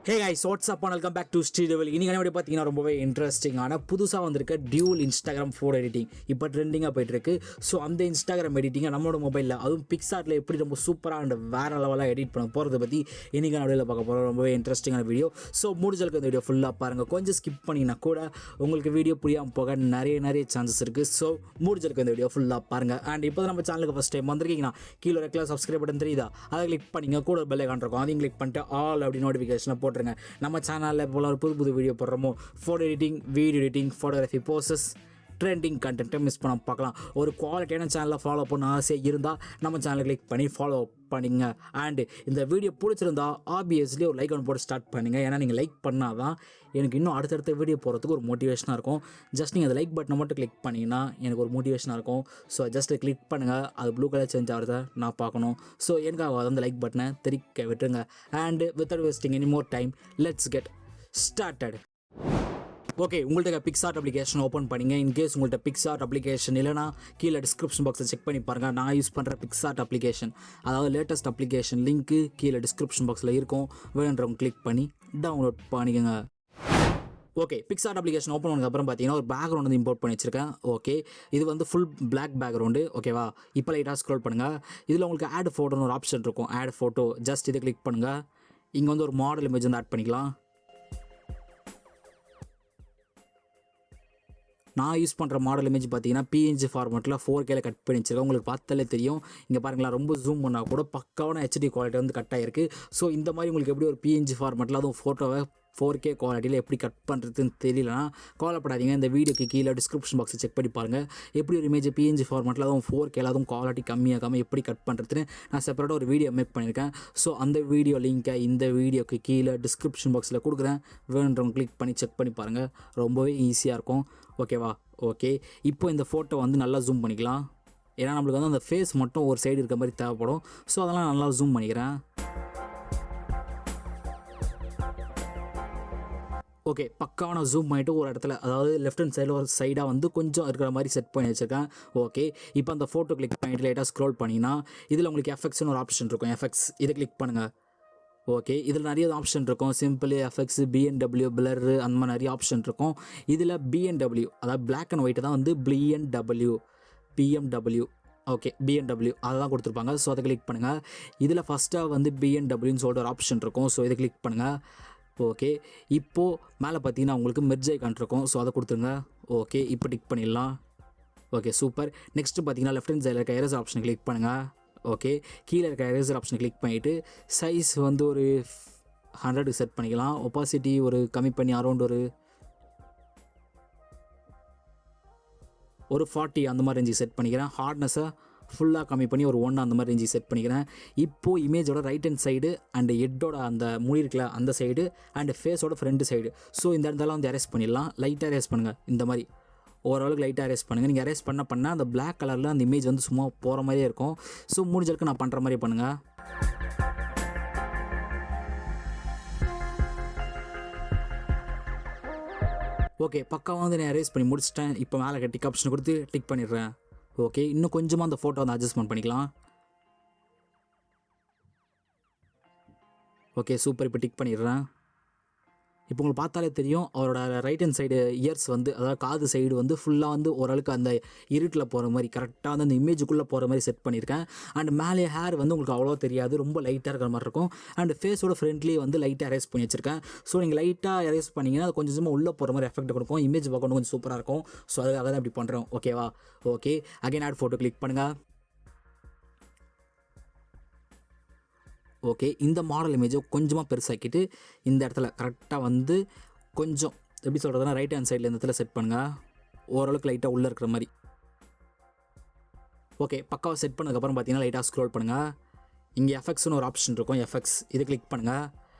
Hey guys, what's up and welcome back to Divil. இன்னைக்கு நம்ம பாத்தீங்கன்னா ரொம்பவே இன்ட்ரஸ்டிங்கான புதுசா வந்திருக்க DuaL Instagram photo editing இப்போ ட்ரெண்டிங்கா போயிட்டு இருக்கு. சோ அந்த Instagram editing நம்மளோட மொபைல்ல அதுவும் PicsArtல எப்படி ரொம்ப சூப்பரா அண்ட் வேற லெவலா எடிட் பண்ண போறத பத்தி இன்னைக்கு நான் வீடியோல பார்க்க போறோம். ரொம்பவே இன்ட்ரஸ்டிங்கான வீடியோ. சோ முடிஞ்சளவுக்கு இந்த வீடியோ ஃபுல்லா பாருங்க. கொஞ்சம் ஸ்கிப் பண்ணினா கூட உங்களுக்கு வீடியோ புரியாம போக நிறைய சான்சஸ் இருக்கு. சோ முடிஞ்சளவுக்கு இந்த வீடியோ ஃபுல்லா பாருங்க. அண்ட் இப்போ நம்ம சேனலுக்கு ஃபர்ஸ்ட் டைம் வந்திருக்கீங்கன்னா கீழ ரெக்ல சப்ஸ்கிரைப் பட்டன் தெரியுதா? அதை கிளிக் பண்ணீங்க கூட பெல் ஐகான் இருக்கும். அதையும் கிளிக் பண்ணிட்டு ஆல் அப்படி நோட்டிஃபிகேஷன் போட்டுருங்க. நம்ம சேனலில் போல ஒரு புது வீடியோ போடுறோமோ photo editing, video editing, photography poses, trending கண்டென்ட்டை மிஸ் பண்ண பார்க்கலாம். ஒரு குவாலிட்டியான சேனலில் ஃபாலோ பண்ண ஆசையாக இருந்தால் நம்ம சேனலை கிளிக் பண்ணி ஃபாலோ பண்ணிங்க. அண்டு இந்த வீடியோ பிடிச்சிருந்தா ஆப்வியஸ்லி ஒரு லைக் ஒன்று போட்டு ஸ்டார்ட் பண்ணுங்கள். ஏன்னா நீங்கள் லைக் பண்ணால் தான் எனக்கு இன்னும் அடுத்தடுத்த வீடியோ போகிறதுக்கு ஒரு மோட்டிவேஷனாக இருக்கும். ஜஸ்ட் நீங்கள் அந்த லைக் பட்டனை மட்டும் கிளிக் பண்ணிங்கன்னா எனக்கு ஒரு மோட்டிவேஷனாக இருக்கும். ஸோ ஜஸ்ட் கிளிக் பண்ணுங்கள். அது ப்ளூ கலர் சேஞ்ச் ஆகிறத நான் பார்க்கணும். ஸோ எனக்காக அந்த லைக் பட்டனை தெரிக்க விட்டுருங்க. And without wasting any more time let's get started. Okay, உங்கள்கிட்ட PicsArt அப்ளிகேஷன் ஓப்பன் பண்ணிங்க. இன்கேஸ் உங்கள்கிட்ட PicsArt அப்ளிகேஷன் இல்லைனா கீழே டிஸ்கிரிப்ஷன் பாக்ஸில் செக் பண்ணி பாருங்கள். நான் யூஸ் பண்ணுற PicsArt அப்ளிகேஷன், அதாவது லேட்டஸ்ட் அப்ளிகேஷன் லிங்க்கு கீழே டிஸ்கிரிப்ஷன் பாக்ஸில் இருக்கும். வேணுன்றவங்க கிளிக் பண்ணி டவுன்லோட் பண்ணிக்கோங்க. ஓகே, PicsArt அப்ளிகேஷன் ஓப்பன் பண்ணதுக்கப்புறம் பார்த்தீங்கன்னா ஒரு பேக்ரவுண்ட் வந்து இம்போர்ட் பண்ணி வச்சிருக்கேன். ஓகே, இது வந்து ஃபுல் பிளாக் பேக்ரவுண்டு. ஓகேவா, இப்போ லைட்டாக ஸ்க்ரோல் பண்ணுங்கள். இதில் உங்களுக்கு ஆட் ஃபோட்டோன்னு ஒரு ஆப்ஷன் இருக்கும். ஆட் ஃபோட்டோ, ஜஸ்ட் இதை கிளிக் பண்ணுங்கள். இங்கே வந்து ஒரு மாடல் இமேஜ் வந்து ஆட் பண்ணிக்கலாம். நான் யூஸ் பண்ணுற மாடல் இமேஜ் பார்த்தீங்கன்னா PNG ஃபார்மேட்டில் 4Kல கட் பண்ணி வச்சிருக்கேன். உங்களுக்கு பார்த்தாலே தெரியும். இங்கே பாருங்களா, ரொம்ப ஜூம் பண்ணால் கூட பக்காவான HD குவாலிட்டி வந்து கட் ஆகிருக்கு. ஸோ இந்த மாதிரி உங்களுக்கு எப்படி ஒரு PNG ஃபார்மேட்டில் அதுவும் ஃபோட்டோவை 4K குவாலிட்டியில் எப்படி கட் பண்ணுறதுன்னு தெரியலனா கவலைப்படாதீங்க. இந்த வீடியோக்கு கீழே டிஸ்கிரிப்ஷன் பாக்ஸை செக் பண்ணி பாருங்கள். எப்படி ஒரு இமேஜ் PNG ஃபார்மேட்டில் அதுவும் 4Kல அதுவும் குவாலிட்டி கம்மியாகாமல் எப்படி கட் பண்ணுறதுன்னு நான் செப்பரேட்டாக ஒரு வீடியோ மேக் பண்ணியிருக்கேன். ஸோ அந்த வீடியோ லிங்க்கை இந்த வீடியோக்கு கீழே டிஸ்கிரிப்ஷன் பாக்ஸில் கொடுக்குறேன். வேணுன்றவங்க கிளிக் பண்ணி செக் பண்ணி பாருங்கள். ரொம்பவே ஈஸியாக இருக்கும். ஓகேவா? ஓகே, இப்போ இந்த ஃபோட்டோ வந்து நல்லா ஜூம் பண்ணிக்கலாம். ஏன்னா நம்மளுக்கு வந்து அந்த ஃபேஸ் மட்டும் ஒரு சைடு இருக்க மாதிரி தேவைப்படும். ஸோ அதெல்லாம் நல்லா ஜூம் பண்ணிக்கிறேன். ஓகே, பக்காவாக நான் ஜூம் பண்ணிவிட்டு ஒரு இடத்துல, அதாவது லெஃப்ட் ஹேண்ட் சைடில் ஒரு சைடாக வந்து கொஞ்சம் இருக்கிற மாதிரி செட் பண்ணி வச்சுருக்கேன். ஓகே, இப்போ அந்த ஃபோட்டோ கிளிக் பண்ணிவிட்டு லைட்டாக ஸ்க்ரோல் பண்ணிங்கன்னா இதில் உங்களுக்கு எஃபெக்ட்ஸ்னு ஒரு ஆப்ஷன் இருக்கும். எஃபெக்ட்ஸ் இதை கிளிக் பண்ணுங்கள். ஓகே, இதில் நிறைய ஆப்ஷன் இருக்கும். சிம்பிள் எஃபெக்ட்ஸ், BNW, பிளர், அந்த மாதிரி நிறைய ஆப்ஷன் இருக்கும். இதில் BNW, அதாவது பிளாக் அண்ட் ஒயிட்டு தான் வந்து BMW. ஓகே, BNW அதெல்லாம் கொடுத்துருப்பாங்க. ஸோ அதை கிளிக் பண்ணுங்கள். இதில் ஃபஸ்ட்டாக வந்து BNWன்னு சொல்லிட்டு ஒரு ஆப்ஷன் இருக்கும். ஸோ இதை கிளிக் பண்ணுங்கள். ஓகே, இப்போது மேலே பார்த்தீங்கன்னா உங்களுக்கு மெர்ஜ் ஐகான் இருக்கும். ஸோ அதை கொடுத்துருங்க. ஓகே, இப்போ டிக் பண்ணிடலாம். Okay, super. நெக்ஸ்ட்டு பார்த்தீங்கன்னா லெஃப்ட் ஹேண்ட் சைடில் இருக்க எரேசர் ஆப்ஷனை கிளிக் பண்ணுங்கள். ஓகே, கீழே இருக்க எரேசர் ஆப்ஷனை கிளிக் பண்ணிவிட்டு சைஸ் வந்து ஒரு 100 செட் பண்ணிக்கலாம். ஒப்பாசிட்டி ஒரு கம்மி பண்ணி அரௌண்ட் ஒரு 40 அந்த மாதிரி ரேஞ்சுக்கு செட் பண்ணிக்கிறேன். ஹார்ட்னஸை ஃபுல்லாக கம்மி பண்ணி ஒரு 1 அந்த மாதிரி ரேஞ்சுக்கு செட் பண்ணிக்கிறேன். இப்போது இமேஜோட ரைட் ஹேண்ட் சைடு அண்ட் ஹெட்டோட அந்த முடி இருக்கல அந்த சைடு அண்ட் ஃபேஸோட ஃப்ரண்ட் சைடு. ஸோ இந்த இடத்துல வந்து எரேஸ் பண்ணிடலாம். லைட்டாக எரேஸ் பண்ணுங்கள். இந்த மாதிரி ஓரளவுக்கு லைட்டாக எரேஸ் பண்ணுங்கள். நீங்கள் எரேஸ் பண்ண அந்த பிளாக் கலரில் அந்த இமேஜ் வந்து சும்மா போகிற மாதிரியே இருக்கும். ஸோ முடிஞ்சளவுக்கு நான் பண்ணுற மாதிரி பண்ணுங்கள். ஓகே, பக்காவாக வந்து நான் எரேஸ் பண்ணி முடிச்சிட்டேன். இப்போ மேலே டிக் ஆப்ஷன் கொடுத்து டிக் பண்ணிடுறேன். ஓகே, இன்னும் கொஞ்சமாக அந்த ஃபோட்டோ வந்து அட்ஜஸ்ட்மெண்ட் பண்ணிக்கலாம். Okay, super. இப்போ டிக் பண்ணிடுறேன். இப்போ உங்களுக்கு பார்த்தாலே தெரியும் அவரோட ரைட் ஹேண்ட் சைடு இயர்ஸ் வந்து, அதாவது காது சைடு வந்து ஃபுல்லாக வந்து ஓரளவுக்கு அந்த இருட்டில் போகிற மாதிரி கரெக்டாக வந்து அந்த இமேஜுக்குள்ளே போகிற மாதிரி செட் பண்ணியிருக்கேன். அண்ட் மேலே ஹேர் வந்து உங்களுக்கு அவ்வளோ தெரியாது, ரொம்ப லைட்டாக இருக்கிற மாதிரி இருக்கும். அண்ட் ஃபேஸோட ஃப்ரெண்ட்லி வந்து லைட்டாக எரேஸ் பண்ணி வச்சிருக்கேன். ஸோ நீங்கள் லைட்டாக எரேஸ் பண்ணிங்கன்னா அது கொஞ்சமாக உள்ளே போகிற மாதிரி எஃபெக்ட் கொடுக்கும். இமேஜ் பார்க்கணும் கொஞ்சம் சூப்பராக இருக்கும். ஸோ அதுக்காக தான் இப்படி பண்ணுறோம். ஓகேவா? Okay, again add photo click பண்ணுங்கள். ஓகே, இந்த மாடல் இமேஜை கொஞ்சமாக பெருசாக்கிட்டு இந்த இடத்துல கரெக்டாக வந்து கொஞ்சம் எப்படி சொல்கிறதுனா ரைட் ஹேண்ட் சைடில் இந்த இடத்துல செட் பண்ணுங்கள். ஓரளவுக்கு லைட்டாக உள்ளே இருக்கிற மாதிரி. ஓகே, பக்காவாக செட் பண்ணதுக்கப்புறம் பார்த்தீங்கன்னா லைட்டாக ஸ்க்ரோல் பண்ணுங்கள். இங்கே எஃபெக்ட்ஸ்னு ஒரு ஆப்ஷன் இருக்கும். எஃபெக்ட்ஸ் இதை கிளிக் பண்ணுங்கள்.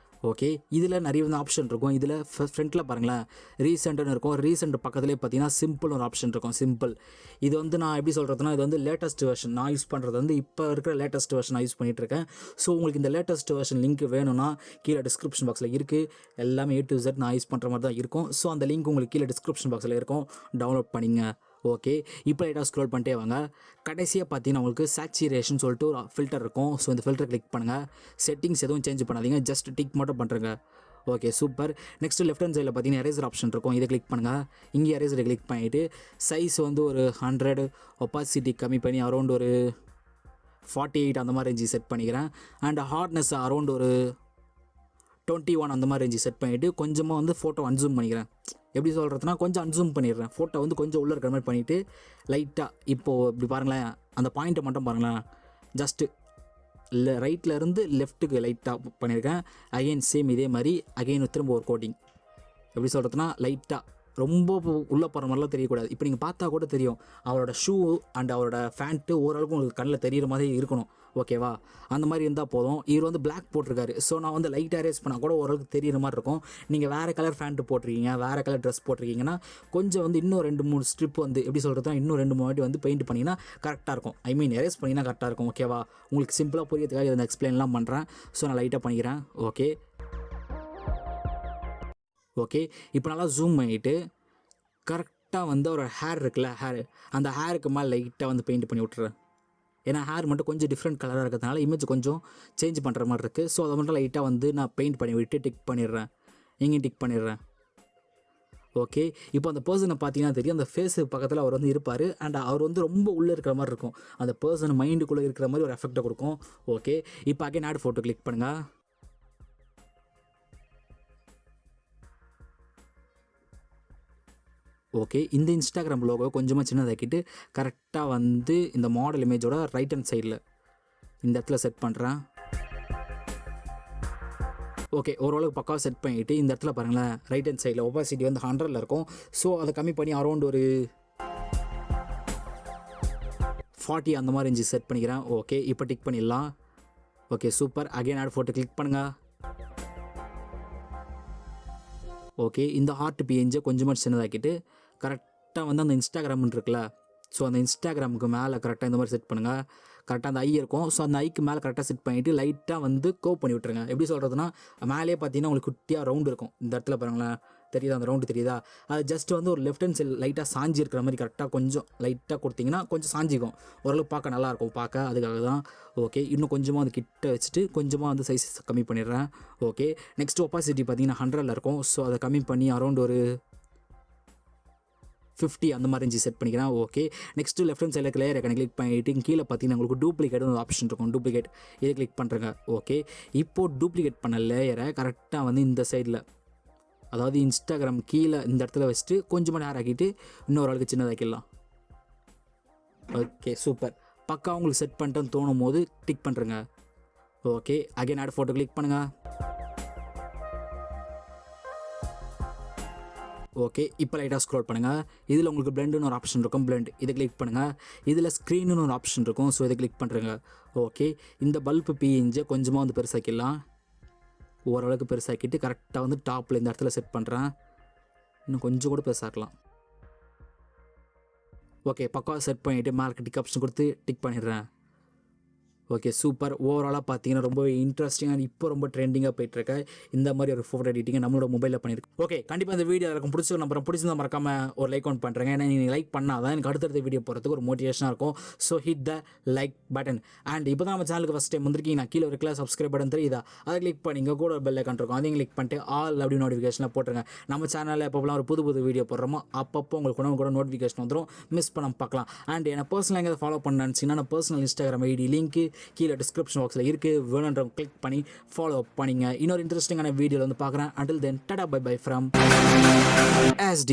ஓகே, இதில் நிறைய வந்து ஆப்ஷன் இருக்கும். இதில் ஃப்ரண்ட்டில் பாருங்களேன் ரீசெண்ட்டுன்னு இருக்கும். ரீசெண்ட் பக்கத்துலேயே பார்த்தீங்கன்னா சிம்பிள் ஒரு ஆப்ஷன் இருக்கும். சிம்பிள் இது வந்து நான் எப்படி சொல்கிறதுனா இது வந்து லேட்டஸ்ட் வெர்ஷன். நான் யூஸ் பண்ணுறது வந்து இப்போ இருக்கிற லேட்டஸ்ட் வெர்ஷன் நான் யூஸ் பண்ணிகிட்ருக்கேன். ஸோ உங்களுக்கு இந்த லேட்டஸ்ட் வெர்ஷன் லிங்க் வேணும்னா கீழே டிஸ்கிரிப்ஷன் பாக்ஸில் இருக்குது. எல்லாமே A to Z நான் யூஸ் பண்ணுற மாதிரி தான் இருக்கும். ஸோ அந்த லிங்க் உங்களுக்கு கீழே டிஸ்கிரிப்ஷன் பாக்ஸில் இருக்கும். டவுன்லோட் பண்ணிங்க. ஓகே, இப்போ லைட்டாக ஸ்க்ரோல் பண்ணிட்டே வாங்க. கடைசியாக பார்த்தீங்கன்னா உங்களுக்கு சேச்சுரேஷன் சொல்லிட்டு ஒரு ஃபில்டர் இருக்கும். ஸோ இந்த ஃபில்டர் கிளிக் பண்ணுங்கள். செட்டிங்ஸ் எதுவும் சேஞ்ச் பண்ணாதீங்க, ஜஸ்ட் டிக் மட்டும் பண்ணுறங்க. Okay super. Next left hand சைடில் பார்த்தீங்கன்னா எரேசர் ஆப்ஷன் இருக்கும், இதை கிளிக் பண்ணுங்கள். இங்கே எரேசரை கிளிக் பண்ணிவிட்டு சைஸ் வந்து ஒரு 100, ஒப்பாசிட்டி கம்மி பண்ணி அரௌண்ட் ஒரு 48 அந்த மாதிரி ரேஞ்சு செட் பண்ணிக்கிறேன். அண்ட் ஹார்ட்னஸ் அரௌண்ட் ஒரு 21 அந்த மாதிரி ரேஞ்சு செட் பண்ணிவிட்டு கொஞ்சமாக வந்து ஃபோட்டோ அன்சூம் பண்ணிக்கிறேன். எப்படி சொல்கிறதுனா கொஞ்சம் அன்சூம் பண்ணிடுறேன், ஃபோட்டோ வந்து கொஞ்சம் உள்ளே இருக்கிற மாதிரி பண்ணிவிட்டு லைட்டாக இப்போது இப்படி பாருங்களேன், அந்த பாயிண்ட்டை மட்டும் பாருங்களேன், ஜஸ்ட்டு ரைட்டில் இருந்து லெஃப்ட்டுக்கு லைட்டாக பண்ணியிருக்கேன். அகைன் சேம் இதே மாதிரி அகைன் திரும்ப ஒரு கோட்டிங். எப்படி சொல்கிறதுனா லைட்டாக ரொம்ப உள்ளே போகிற மாதிரிலாம் தெரியக்கூடாது. இப்போ நீங்கள் பார்த்தா கூட தெரியும் அவரோட ஷூ அண்ட் அவரோட ஃபேண்ட்டு ஓரளவுக்கு உங்களுக்கு கண்ணில் தெரிகிற மாதிரி இருக்கணும், ஓகேவா? அந்த மாதிரி இருந்தால் போதும். இவர் வந்து பிளாக் போட்டிருக்காரு, ஸோ நான் வந்து லைட் அரேஸ் பண்ணால் கூட ஓரளவுக்கு தெரிகிற மாதிரி இருக்கும். நீங்கள் வேறு கலர் ஃபேண்ட்டு போட்டிருக்கீங்க, வேறு கலர் ட்ரெஸ் போட்டிருக்கீங்கன்னா கொஞ்சம் வந்து இன்னும் 2-3 ஸ்ட்ரிப் வந்து எப்படி சொல்கிறதுனா இன்னும் 2-3 வாட்டி வந்து பெயிண்ட் பண்ணிங்கன்னா கரெக்டாக இருக்கும். ஐ மீன் எரேஸ் பண்ணிங்கன்னா கரெக்டாக இருக்கும், ஓகேவா? உங்களுக்கு சிம்பிளாக புரியறதுக்காக இதை எக்ஸ்பிளைன்லாம் பண்ணுறேன். ஸோ நான் லைட்டாக பண்ணிக்கிறேன். ஓகே இப்போ நல்லா ஜூம் பண்ணிவிட்டு கரெக்டாக வந்து ஒரு ஹேர் இருக்குல்ல, அந்த ஹேருக்கு மேலே லைட்டாக வந்து பெயிண்ட் பண்ணி விட்டுறேன். ஏன்னா ஹேர் மட்டும் கொஞ்சம் டிஃப்ரெண்ட் கலராக இருக்கிறதுனால இமேஜ் கொஞ்சம் சேஞ்ச் பண்ணுற மாதிரி இருக்குது. ஸோ அதை மட்டும் லைட்டாக வந்து நான் பெயிண்ட் பண்ணி விட்டு டிக் பண்ணிடுறேன், இங்கேயும் டிக் பண்ணிடுறேன். ஓகே இப்போ அந்த பர்சனை பார்த்தீங்கன்னா தெரியும், அந்த ஃபேஸுக்கு பக்கத்தில் அவர் வந்து இருப்பார். அண்ட் அவர் வந்து ரொம்ப உள்ளே இருக்கிற மாதிரி இருக்கும், அந்த பர்சன் மைண்டுக்குள்ளே இருக்கிற மாதிரி ஒரு எஃபெக்டை கொடுக்கும். ஓகே இப்போ அகைன் ஆட் ஃபோட்டோ கிளிக் பண்ணுங்கள். ஓகே இந்த இன்ஸ்டாகிராம் லோகோ கொஞ்சமாக சின்னதாக்கிட்டு கரெக்டாக வந்து இந்த மாடல் இமேஜோட ரைட் ஹேண்ட் சைடில் இந்த இடத்துல செட் பண்ணுறேன். ஓகே ஓரளவுக்கு பக்காவாக செட் பண்ணிவிட்டு இந்த இடத்துல பாருங்களேன், ரைட் ஹேண்ட் சைடில் ஒப்பாசிட்டி வந்து 100ல் இருக்கும். ஸோ அதை கம்மி பண்ணி அரௌண்ட் ஒரு 40 அந்த மாதிரி ரேஞ்சு செட் பண்ணிக்கிறேன். ஓகே இப்போ டிக் பண்ணிடலாம். Okay super. Again add photo click பண்ணுங்கள். ஓகே இந்த ஹார்ட் பிஎன்ஜை கொஞ்சமாக சின்னதாக்கிட்டு கரெக்டாக வந்து அந்த இன்ஸ்டாகிராம் இருக்குல்ல, ஸோ அந்த இன்ஸ்டாகிராமுக்கு மேலே கரெக்டாக இந்த மாதிரி செட் பண்ணுங்கள். கரெக்டாக அந்த ஐ இருக்கும், ஸோ அந்த ஐக்கு மேலே கரெக்டாக செட் பண்ணிவிட்டு லைட்டாக வந்து கோவ் பண்ணி விட்டுருங்க. எப்படி சொல்கிறதுனா மேலே பார்த்தீங்கன்னா உங்களுக்கு குட்டியாக ரவுண்டு இருக்கும், இந்த இடத்துல பாருங்களேன் தெரியுதா, அந்த ரவுண்டு தெரியுதா? அது ஜஸ்ட் வந்து ஒரு லெஃப்ட் ஹேண்ட் சைடு லைட்டாக சாஞ்சி இருக்கிற மாதிரி கரெக்டாக கொஞ்சம் லைட்டாக கொடுத்தீங்கன்னா கொஞ்சம் சாஞ்சிக்கும், ஓரளவுக்கு பார்க்க நல்லாயிருக்கும் பார்க்க, அதுக்காக தான். ஓகே இன்னும் கொஞ்சமாக வந்து கிட்ட வச்சுட்டு கொஞ்சமாக வந்து சைஸ் கம்மி பண்ணிடுறேன். ஓகே நெக்ஸ்ட் ஒப்பாசிட்டி பார்த்தீங்கன்னா 100ல் இருக்கும், ஸோ அதை கம்மி பண்ணி அரௌண்ட் ஒரு 50 அந்த மாதிரி ரேஞ்சு செட் பண்ணிக்கிறேன். ஓகே நெக்ஸ்ட்டு லெஃப்ட் ஹேண்ட் சைடில் லேயர் ஐக்கனை கிளிக் பண்ணிவிட்டு கீழே பார்த்தீங்கன்னா உங்களுக்கு டூப்ளிகேட் ஒரு ஆப்ஷன் இருக்கும், டூப்ளிகேட் இதை கிளிக் பண்ணுறேங்க. ஓகே இப்போது டூப்ளிகேட் பண்ண லேயரை கரெக்டாக வந்து இந்த சைடில், அதாவது இன்ஸ்டாகிராம் கீழே இந்த இடத்துல வச்சுட்டு கொஞ்சமாக நேரம் ஆக்கிட்டு இன்னொரு ஆளுக்கு சின்னதாக்கிடலாம். Okay super. பக்கா உங்களுக்கு செட் பண்ணிட்டேன்னு தோணும் போது டிக் பண்ணுறேங்க. Okay again add photo click பண்ணுங்கள். ஓகே இப்போ லைட்டாக ஸ்க்ரோல் பண்ணுங்கள். இதில் உங்களுக்கு பிளெண்டுன்னு ஒரு ஆப்ஷன் இருக்கும், பிளெண்ட் இதை கிளிக் பண்ணுங்கள். இதில் ஸ்க்ரீனுன்னு ஒரு ஆப்ஷன் இருக்கும், ஸோ இதை கிளிக் பண்ணுறேங்க. ஓகே இந்த பல்பு பிஎன்ஜை கொஞ்சமாக வந்து பெருசாக்கிடலாம், ஓரளவுக்கு பெருசாக்கிட்டு கரெக்டாக வந்து டாப்பில் இந்த இடத்துல செட் பண்ணுறேன். இன்னும் கொஞ்சம் கூட பெருசாக்கலாம். ஓகே பக்காவாக செட் பண்ணிவிட்டு மேலே டிக் ஆப்ஷன் கொடுத்து டிக் பண்ணிடுறேன். Okay super. ஓவராலாக பார்த்தீங்கன்னா ரொம்ப இன்ட்ரெஸ்டிங்காக இப்போ ரொம்ப ட்ரெண்டிங்காக போயிட்டுருக்க இந்த மாதிரி ஒரு ஃபோட்டோ எடிட்டிங்கை நம்மளோட மொபைலில் பண்ணியிருக்கு. ஓகே கண்டிப்பாக இந்த வீடியோ இருக்கும் பிடிச்ச நம்புறேன், பிடிச்சிருந்தா மறக்காமல் ஒரு லைக் ஒன் பண்ணுறேங்க. ஏன்னா நீங்கள் லைக் பண்ணால் தான் எனக்கு அடுத்தடுத்த வீடியோ போகிறதுக்கு ஒரு மோட்டிவேஷனாக இருக்கும். So hit the like button. And இப்போ தான் நம்ம சேனலுக்கு ஃபஸ்ட் டைம் வந்திருக்கீங்க, நான் கீழே இருக்கல சப்ஸ்கிரைப் பட்டன் தெரியுதா, அதை கிளிக் பண்ணி இங்கே கூட ஒரு பெல் ஐக்கான் இருக்கும், அதையும் கிளிக் பண்ணிட்டு ஆல் அப்படி நோட்டிஃபிகேஷனில் போட்டுருங்க. நம்ம சேனலில் எப்போலாம் ஒரு புது வீடியோ போடுறோமோ அப்பப்போ உங்களுக்கு கூட நோட்டிஃபிகேஷன் வந்துடும், மிஸ் பண்ண பார்க்கலாம். அண்ட் என்னை பர்சனலாக எங்கே ஃபாலோ பண்ணான்னு நான் பர்சனல் இன்ஸ்டாகிராம் ஐடி லிங்க்கு கீழே டிஸ்கிரிப்ஷன் பாக்ஸில் இருக்குது, வேணுன்றவங்க கிளிக் பண்ணி ஃபாலோ பண்ணிங்க. இன்னொரு இன்ட்ரெஸ்டிங்கான வீடியோவில் வந்து பார்க்குறேன். until then tata bye bye from SD.